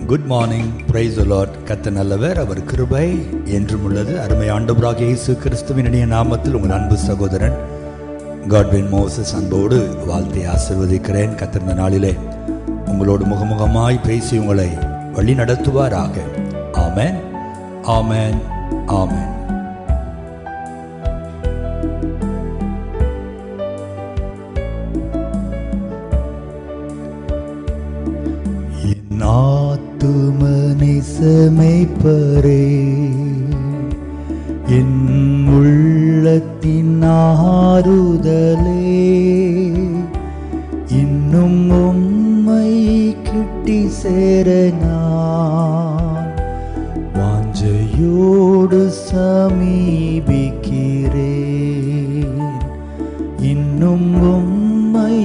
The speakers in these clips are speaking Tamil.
Good morning, praise the Lord. கர்த்தர் நல்லவர், அவர் கிருபை என்றும் உள்ளது. அருமை ஆண்டவராகிய இயேசு கிறிஸ்துவின் இனிய நாமத்தில் உங்கள் அன்பு சகோதரன் காட்வின் மோசஸ் அன்போடு வாழ்த்தி ஆசீர்வதிக்கிறேன். கர்த்தர் இந்த நாளிலே உங்களோடு முகமுகமாய் பேசி உங்களை வழி நடத்துவாராக. ஆமென், ஆமென், ஆமென். ஆத்துமனை சமைப்பரே, என் உள்ளத்தின் ஆறுதலே, இன்னும் உம்மை கிட்டி சேர நான் வாஞ்சையோடு சமீபிக்கிறேன். இன்னும் உம்மை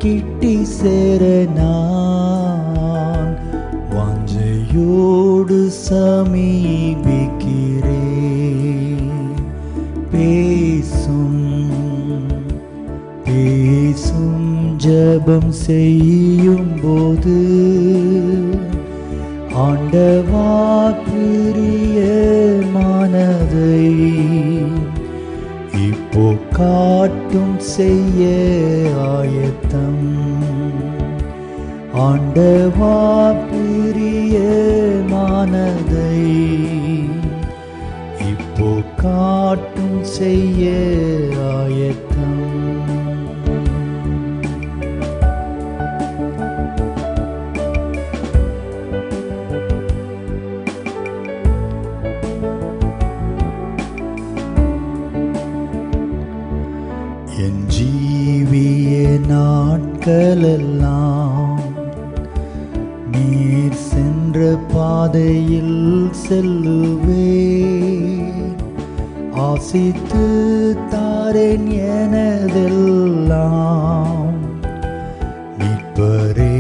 கிட்டி சேர நான் வாஞ்சையோடு சமீபிக்கிறேன். பேசும் பேசும் ஜெபம் செய்யும் போது ஆண்டவா பிரியமானதை இப்போ காட்டும் செய்ய ஆயத்தம். ஆண்டவா பிரியமானதை இப்போ காட்டும் செய்ய ஆயத்தம். என் ஜீவிய நாட்களெல்லாம் நீர் சென்ற பாதையில் செல்லுவேன். ஆசித்து தாரேன் எனதெல்லாம், மீட்பரே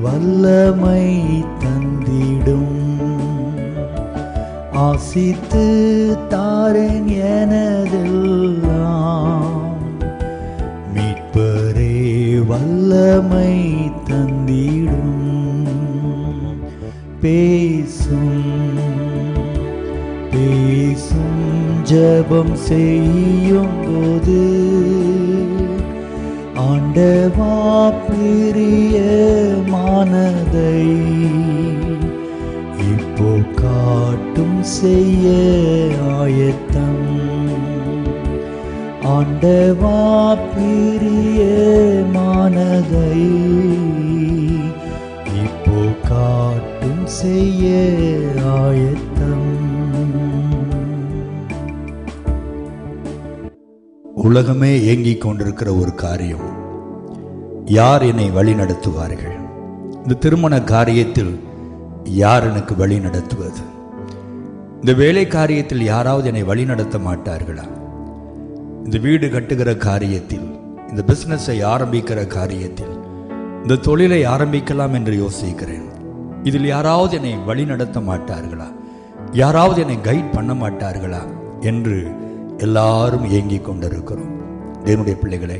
வல்லமை தந்திடும். ஆசித்து தாரேன் எனதெல்லாம், மீட்பரே வல்லமை தந்திடும். பேசும் பேசும் ஜெபம் செய்யும் போது ஆண்டவா பிரியமானதை இப்போ காட்டும் செய்ய ஆயத்தம். ஆண்டவா பிரியமானதை இப்போ காட்டும் செய்ய ஆயத்தம். உலகமே ஏங்கிக் கொண்டிருக்கிற ஒரு காரியம், யார் என்னை வழி நடத்துவார்கள்? இந்த திருமண காரியத்தில் யார் எனக்கு வழி நடத்துவது? இந்த வேலை காரியத்தில் யாராவது என்னை வழி நடத்த மாட்டார்களா? இந்த வீடு கட்டுகிற காரியத்தில், இந்த பிஸ்னஸை ஆரம்பிக்கிற காரியத்தில், இந்த தொழிலை ஆரம்பிக்கலாம் என்று யோசிக்கிறேன். இதில் யாராவது என்னை வழி நடத்த மாட்டார்களா? யாராவது என்னை கைட் பண்ண மாட்டார்களா என்று எல்லாரும் ஏங்கிக் கொண்டிருக்கிறோம். தேவனுடைய பிள்ளைகளே,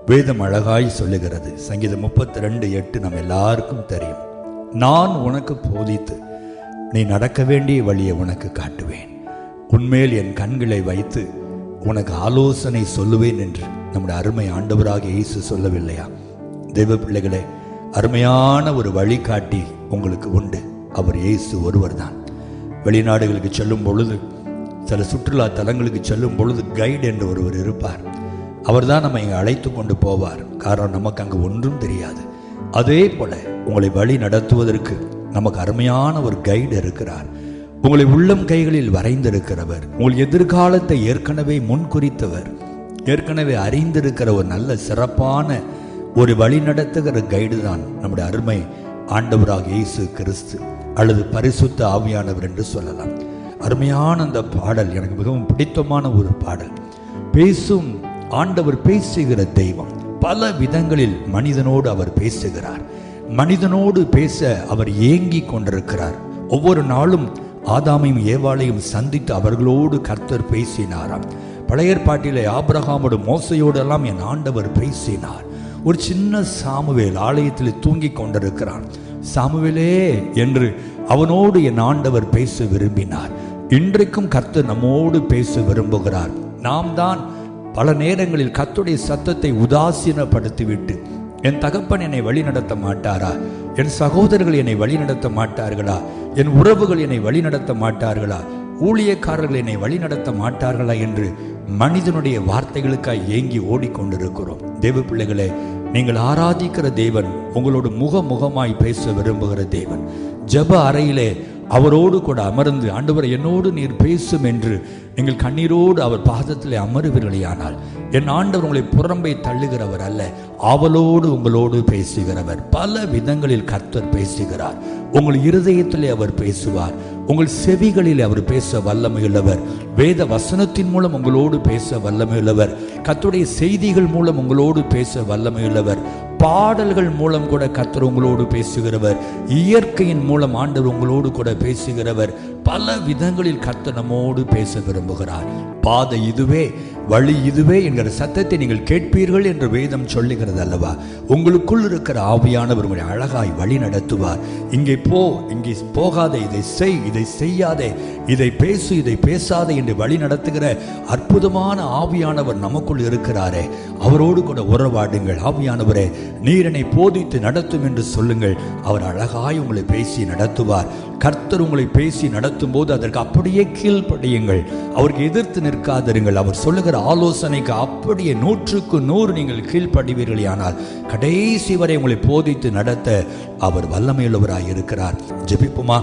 வேதம் அழகாய் சொல்லுகிறது. சங்கீதம் 32:8 நம்ம எல்லாருக்கும் தெரியும். நான் உனக்கு போதித்து நீ நடக்க வேண்டிய வழியை உனக்கு காட்டுவேன், உன்மேல் என் கண்களை வைத்து உனக்கு ஆலோசனை சொல்லுவேன் என்று நம்முடைய அருமை ஆண்டவராகிய இயேசு சொல்லவில்லையா? தேவ பிள்ளைகளே, அருமையான ஒரு வழிகாட்டி உங்களுக்கு உண்டு. அவர் இயேசு ஒருவர் தான். வெளிநாடுகளுக்கு செல்லும் பொழுது, சில சுற்றுலா தலங்களுக்கு செல்லும் பொழுது கைடு என்று ஒருவர் இருப்பார். அவர் தான் நம்ம இங்கே அழைத்து கொண்டு போவார். காரணம், நமக்கு அங்கே ஒன்றும் தெரியாது. அதே போல உங்களை வழி நடத்துவதற்கு நமக்கு அருமையான ஒரு கைடு இருக்கிறார். உங்களை உள்ளம் கைகளில் வரைந்திருக்கிறவர், உங்கள் எதிர்காலத்தை ஏற்கனவே முன்குறித்தவர், ஏற்கனவே அறிந்திருக்கிற ஒரு நல்ல சிறப்பான ஒரு வழி நடத்துகிற கைடு தான் நம்முடைய அருமை ஆண்டவராக இயேசு கிறிஸ்து அல்லது பரிசுத்த ஆவியானவர் என்று சொல்லலாம். அருமையான அந்த பாடல் எனக்கு மிகவும் பிடித்தமான ஒரு பாடல். பேசும் ஆண்டவர், பேசுகிற தெய்வம். பல விதங்களில் மனிதனோடு அவர் பேசுகிறார். மனிதனோடு பேச அவர் ஏங்கி கொண்டிருக்கிறார். ஒவ்வொரு நாளும் ஆதாமையும் ஏவாளையும் சந்தித்து அவர்களோடு கர்த்தர் பேசினாராம். பழைய ஏற்பாட்டிலே ஆபிரகாமோடு மோசையோடு எல்லாம் என் ஆண்டவர் பேசினார். ஒரு சின்ன சாமுவேல் ஆலயத்தில் தூங்கி கொண்டிருக்கிறான். சாமுவேலே என்று அவனோடு என் ஆண்டவர் பேச விரும்பினார். இன்றைக்கும் கர்த்தர் நம்மோடு பேச விரும்புகிறார். நாம் தான் பல நேரங்களில் கர்த்தருடைய சத்தத்தை உதாசீனப்படுத்திவிட்டு, என் தகப்பன் என்னை வழி நடத்த மாட்டாரா, என் சகோதரர்கள் என்னை வழி நடத்த மாட்டார்களா, என் உறவுகள் என்னை வழி நடத்த மாட்டார்களா, ஊழியக்காரர்கள் என்னை வழி நடத்த மாட்டார்களா என்று மனிதனுடைய வார்த்தைகளுக்காக ஏங்கி ஓடிக்கொண்டிருக்கிறோம். தேவ பிள்ளைகளே, நீங்கள் ஆராதிக்கிற தேவன் உங்களோடு முகமாய் பேச விரும்புகிற தேவன். ஜெப அறையிலே அவரோடு கூட அமர்ந்து, ஆண்டவர் என்னோடு நீர் பேசும் என்று நீங்கள் கண்ணீரோடு அவர் பாதத்திலே அமருவீர்களானால், என் ஆண்டவர் உங்களை புறம்பை தள்ளுகிறவர் அல்ல, அவளோடு உங்களோடு பேசுகிறவர். பல விதங்களில் கர்த்தர் பேசுகிறார். உங்கள் இருதயத்திலே அவர் பேசுவார். உங்கள் செவிகளில் அவர் பேச வல்லமையுள்ளவர். வேத வசனத்தின் மூலம் உங்களோடு பேச வல்லமையுள்ளவர். கர்த்தருடைய செய்திகள் மூலம் உங்களோடு பேச வல்லமையுள்ளவர். பாடல்கள் மூலம் கூட கர்த்தர் உங்களோடு பேசுகிறவர். இயற்கையின் மூலம் ஆண்டவர் உங்களோடு கூட பேசுகிறவர். பல விதங்களில் கர்த்தர் நம்மோடு பேச விரும்புகிறார். பாதை இதுவே, வழி இதுவே என்கிற சத்தத்தை நீங்கள் கேட்பீர்கள் என்று வேதம் சொல்லுகிறது அல்லவா? உங்களுக்குள் இருக்கிற ஆவியானவர் உங்களை அழகாய் வழி நடத்துவார். இங்கே போ, இங்கே போகாதே, இதை செய், இதை செய்யாதே, இதை பேசு, இதை பேசாதே என்று வழி நடத்துகிற அற்புதமான ஆவியானவர் நமக்குள் இருக்கிறாரே, அவரோடு கூட உறவாடுங்கள். ஆவியானவரே, நீர் என்னை போதித்து நடத்தும் என்று சொல்லுங்கள். அவர் அழகாய் உங்களை பேசி நடத்துவார். கர்த்தர் உங்களை பேசி நடத்தும் போது அதற்கு அப்படியே கீழ்ப்படியுங்கள். அவருக்கு எதிர்த்து நிற்காதிருங்கள். அவர் சொல்லுகிற ஆலோசனைக்கு அப்படியே 100க்கு 100 நீங்கள் கீழ்ப்படிவீர்களானால் கடைசி வரை உங்களை போதித்து நடத்த அவர் வல்லமையுள்ளவராய் இருக்கிறார். ஜெபிப்புமா.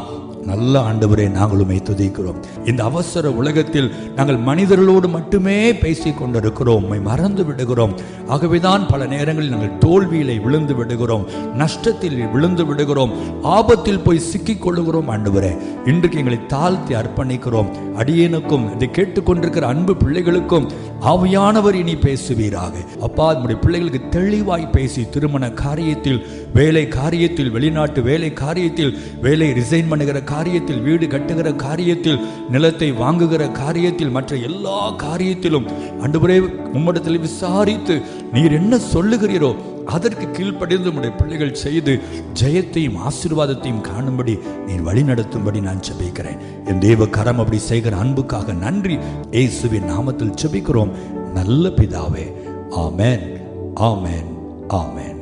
நல்ல ஆண்டவரே, நாங்கள் உம்மை துதிக்கிறோம். இந்த அவசர உலகத்தில் நாங்கள் மனிதர்களோடு மட்டுமே பேசிக் கொண்டிருக்கிறோம், உம்மை மறந்து விடுகிறோம். ஆகவேதான் பல நேரங்களில் நாங்கள் தோல்வியிலே விழுந்து விடுகிறோம், நஷ்டத்தில் விழுந்து விடுகிறோம், ஆபத்தில் போய் சிக்கிக் கொள்ளுகிறோம். ஆண்டவரே, இன்றைக்கு எங்களை தாழ்த்தி அர்ப்பணிக்கிறோம். அடியேனுக்கும் இதை கேட்டுக்கொண்டிருக்கிற அன்பு பிள்ளைகளுக்கும் ஆவியானவர் இனி பேசுவீராக. அப்பா, நம்முடைய பிள்ளைகளுக்கு தெளிவாய் பேசி, திருமண காரியத்தில், வேலை காரியத்தில், வெளிநாட்டு வேலை காரியத்தில், வேலை ரிசைன் பண்ணுகிற காரியத்தில், வீடு கட்டுகிற காரியத்தில், நிலத்தை வாங்குகிற காரியத்தில், மற்ற எல்லா காரியத்திலும் ஆண்டவரே உம்மிடத்தில் விசாரித்து நீர் என்ன சொல்லுகிறீரோ அதற்கு கீழ்ப்படிந்து உம்முடைய பிள்ளைகள் செய்து ஜெயத்தையும் ஆசீர்வாதத்தையும் காணும்படி நீர் வழி நடத்தும்படி நான் ஜெபிக்கிறேன். என் தேவ கரம் அப்படி செய்கிற அன்புக்காக நன்றி. இயேசுவின் நாமத்தில் ஜெபிக்கிறோம் நல்ல பிதாவே. ஆமென், ஆமென், ஆமென்.